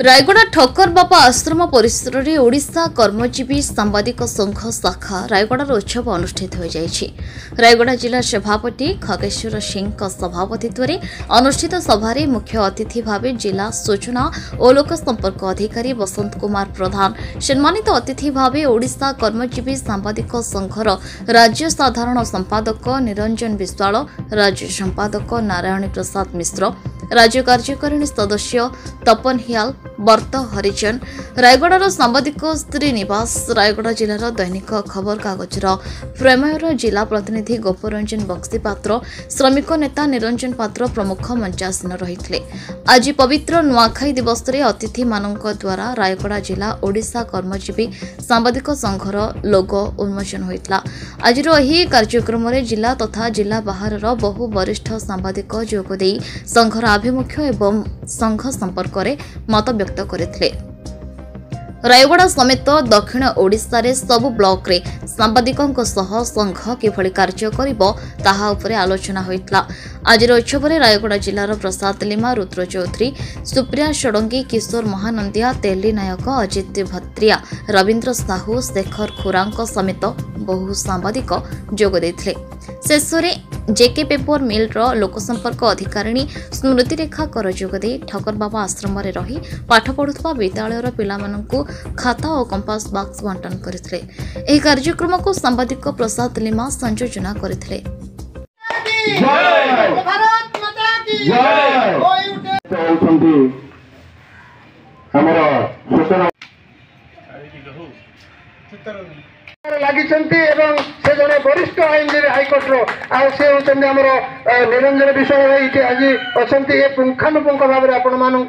रायगड़ा ठक्कर बापा आश्रम परिसर में ओडिशा कर्मजीवी सांबादिक संघ शाखा रायगड़ार उत्सव अनुष्ठित हो जाइछि। रायगड़ा जिला सभापति खगेश्वर सिंह सभापतित्व में अनुष्ठित सभारे मुख्य अतिथि भाव जिला सूचना और लोक संपर्क अधिकारी बसंत कुमार प्रधान, सम्मानित अतिथि भाव ओडिशा कर्मजीवी सांबादिक संघर राज्य साधारण संपादक निरंजन विश्वाल, राज्य संपादक नारायणी प्रसाद मिश्र, राज्य कार्यकारिणी सदस्य तपन हियाल, बर्त हरिजन, रायगड़ार सांबादिक श्रीनिवास, रायगड़ा जिलार दैनिक खबर कागजर प्रमेयर जिला प्रतिनिधि गोपरंजन बक्सी पात्र, श्रमिक नेता निरंजन पात्र प्रमुख मंचासीन रही। आज पवित्र नुआखाई दिवस रे अतिथि मानक द्वारा रायगड़ा जिला ओडिशा कर्मजीवी सांबादिक संघर लोगो उन्मोचन होइतला। आज एही कार्यक्रम रे जिला तथा जिला बाहर बहु वरिष्ठ सांबादिक जोग देई संघर आभिमुख्य एवं संघ संपर्क में मत व्यक्त करथिले। रायगड़ा समेत दक्षिण ओडिशा रे सबु ब्लॉक रे सांबादिकों सह संघ किभली कार्य करिबो ताहा उपरे आलोचना होइतला। आज उत्सव में रायगड़ा जिलार प्रसाद लिमा, रुद्र चौधरी, सुप्रिया षडंगी, किशोर महानंदिया, तेली नायक, अजित भत्रिया, रवींद्र साहू, शेखर खुरांक समेत बहु सांबादिक जोग देथिले। शेषरे जेके पेपर मिल लोकसंपर्क अधिकारिणी स्मृति रेखा कर जोगदे ठक्कर बाबा आश्रम में रही पाठ पढ़ुवा विद्यालयर पिलामानंकु खाता और कंपास बॉक्स बंटन करथिले। एही कार्यक्रम को सांबादिक प्रसाद लिमा संयोजना करथिले। से जड़े वरिष्ठ आईनजीवी हाइकोर्ट निरंजन विषय आज अच्छा पुंखानुपुंख भाव में आपण मानू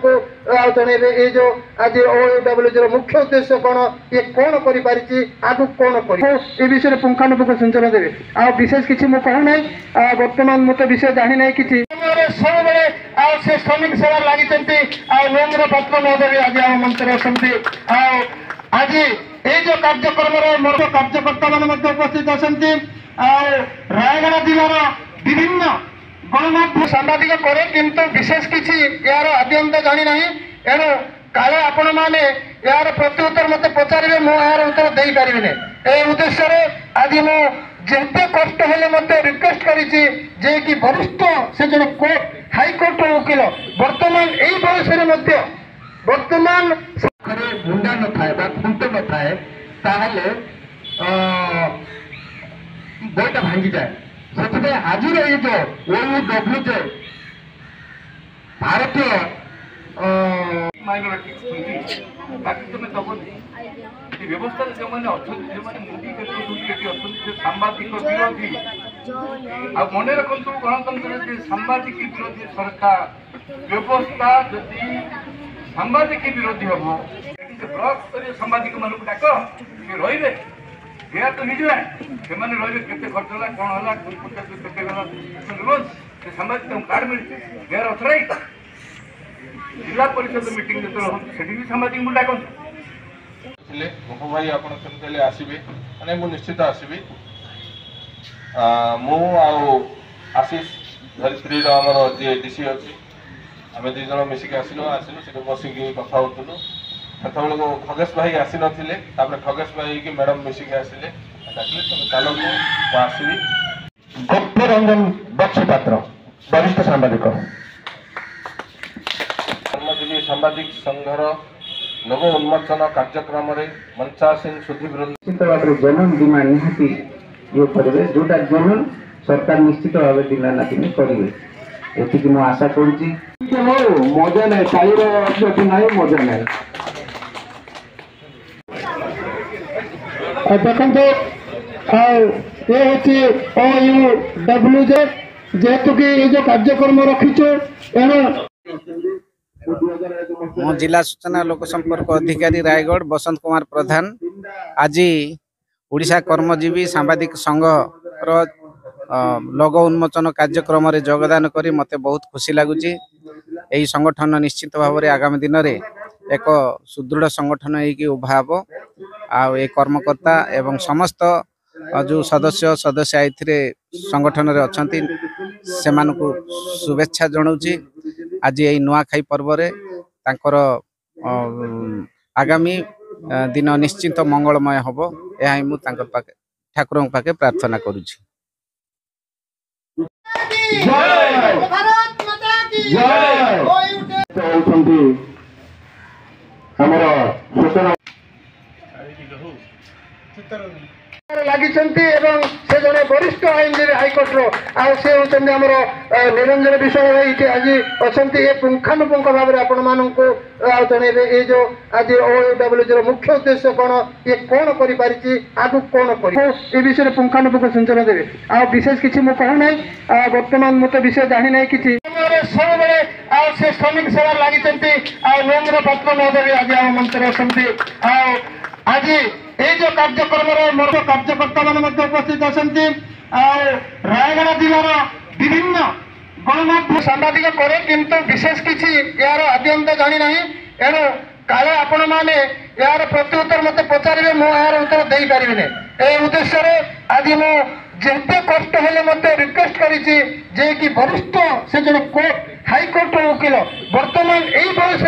जनइबे ये जो आज ओडब्ल्यूजी मुख्य उद्देश्य कौन, ये कौन करी आगु कौन कर विषय पुंखानुपुंख सूचना देवे। आ विशेष किसी मुझे कहूना बर्तमान मत विषय जानी ना कि सब से श्रमिक सेवा लगी नरेंद्र पात्र महोदय आज आम मंच अच्छा। आज ये जो कार्यक्रम मोर कार्यकर्ता मान उपस्थित अच्छा। रायगड़ा जिलार विभिन्न गणमाध्यम सांबादिक करे किंतु विशेष किसी यार आद्यंत जानी ना। एणु काले आपण मैंने यार प्रत्युत्तर मत पचारे मुझे उत्तर दे पारि ए उद्देश्य आज मुझे कष्ट हेले रिक्वेस्ट करी कि वरिष्ठ से जो कोर्ट हाइकोर्ट वकिल वर्तमान यही बयस वर्तमान मुंडा न था खुंट न था बईटा भांगी जाए। से आज ये जो ओडब्ल्यूजे भारतीय माइनॉरिटी व्यवस्था जो मुंडी सांबादिक विरोधी मन रखु गणतंत्र सांबादिक विरोधी सरकार व्यवस्था जदि सांबादिक विरोधी हम ब्लॉक स्तर सांबादिक मान डाक रे या तो निजे से रे के खर्च है कौन है सांबादिक कार्ड मिलती यार अथराइज जिला परिषद मीटिंग जो भी सांबादिक डाक भाई आपले आसवे मैंने मुझे निश्चित आसवि आशीष धरित्री आमर जी डीसी अच्छी आम दीज मिसिक आसिलु से बसिक कथा होलु से खगेश भाई आसी नथिले खगेश भाई की मैडम मिसिक आसिले चलो आसवि। गोपरंजन बक्सी पात्र वरिष्ठ सांबादिक कर्मजीवी सांबादिक संघर लोगो उन्मोचन कार्यक्रम मंचासीन सुधीवृंद निश्चित भाव में जनन डिमांड निहाती ये करेंगे जोटा जनन सरकार निश्चित भाव दिला नाती करेंगे ये मुझे आशा करुँच मजा ना ताली ना मजा ना देखते ये ओडब्ल्यूजे जेहेतु कि ये जो कार्यक्रम रखीचु मो जिला सूचना लोक संपर्क अधिकारी रायगढ़ बसंत कुमार प्रधान आज ओडिशा कर्मजीवी सांबादिक संघ लोगो उन्मोचन कार्यक्रम रे योगदान करी मते बहुत खुशी लगुच। यही संगठन निश्चित भाव में आगामी दिन में एक सुदृढ़ संगठन होगी उभा हम आ कर्मकर्ता एवं समस्त जो सदस्य सदस्य आए संगठन रे अछंती से शुभेच्छा जनाऊँ। आज यही नुआखाई पर्व रे तांकर आगामी दिन निश्चिंत मंगलमय हम यह ही मुझे ठाकुर पाखे प्रार्थना करुच्ची। लगी से जड़े वरिष्ठ आईनजीवी हाइकोर्टर आमर निरंजन विषय भाई आज अच्छा ये पुंखानुपुंख भाव में आपण मानक जनइबे ये जो आज OUWG मुख्य उद्देश्य कौन ये कौन करी आगु कौन कर विषय पुंखानुपुंख सूचना देवे आ विशेष किसी मुझे कहूना बर्तमान मुझे विषय जानी ना कि सब से श्रमिक सेवा लगी नरेंद्र पात्र महोदय आज आम मंच अच्छा आज ये जो कार्यक्रम मोर कार्यकर्ता मान उपस्थित अच्छा रायगढ़ जिलार विभिन्न गणमाध्यम सांबादिक करे किंतु विशेष किसी यार आद्यंत जानी ना एणु काले आपण मैंने यार प्रत्युत्तर मत पचारे मुझे यार उत्तर दे पारि ए उद्देश्य आज मुझे कष्ट हेले मत रिक्वेस्ट करी कि वरिष्ठ से जो कोर्ट हाइकोर्ट वकिल वर्तमान यही बयस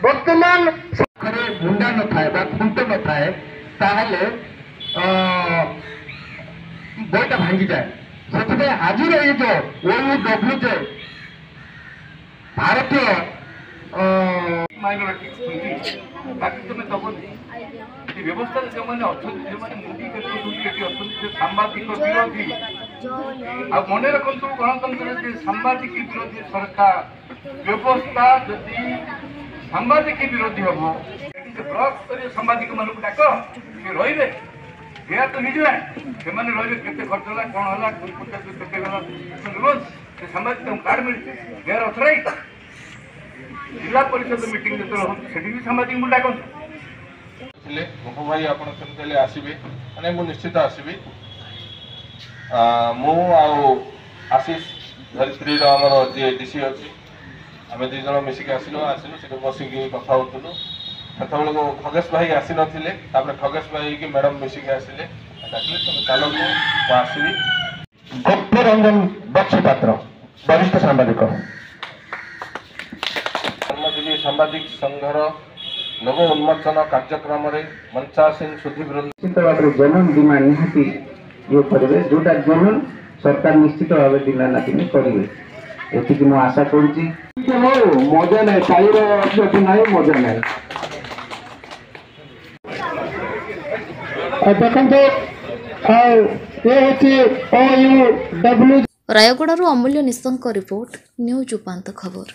वर्तमान मुंडा न था खुंट न था बईटा भांगी जाए से आज ये जो OUWG भारतीय माइनोरिटी तुम्हें दबनी व्यवस्था जो मैंने सांबादिक विरोधी मन रखु गणतंत्र सांबादिक विरोधी सरकार व्यवस्था जदि सांबादिक विरोधी हम ब्लक स्तर सांबादिक मानक डाक सी रे गया तो निजे से रे के खर्च है कौन है से सांबादिक कार्ड मिलते गैर अथराइज जिला परिषद मीटिंग जो भी सांबादिक मुझे डाक गोप भाई आप आसवे मैंने मुझे निश्चित आसवि मु आशीष धरित्री आमर जी डीसी अच्छी आम दीज मिसिक आसिलु से बसिकी कथा होलु से खगेश भाई आसी नथिले खगेश भाई की मैडम मिसिक आसिले चल आसवि गोप्य रंजन बक्सी पात्र वरिष्ठ सांबादिक कर्मजीवी सांबादिक संघर नव उन्मोचन कार्यक्रम मंचा सिंह सुधीवृंद निश्चित भाव में जनन डिमांड निहाती ये करेंगे जोटा जनन सरकार निश्चित भाव दिनानाती करेंगे ये मुझे आशा करुच्ची मजा ना तालीर ना मजा ना देखते ये OUWG रायगढ़ अमूल्य निशंक रिपोर्ट न्यूज उपांत खबर।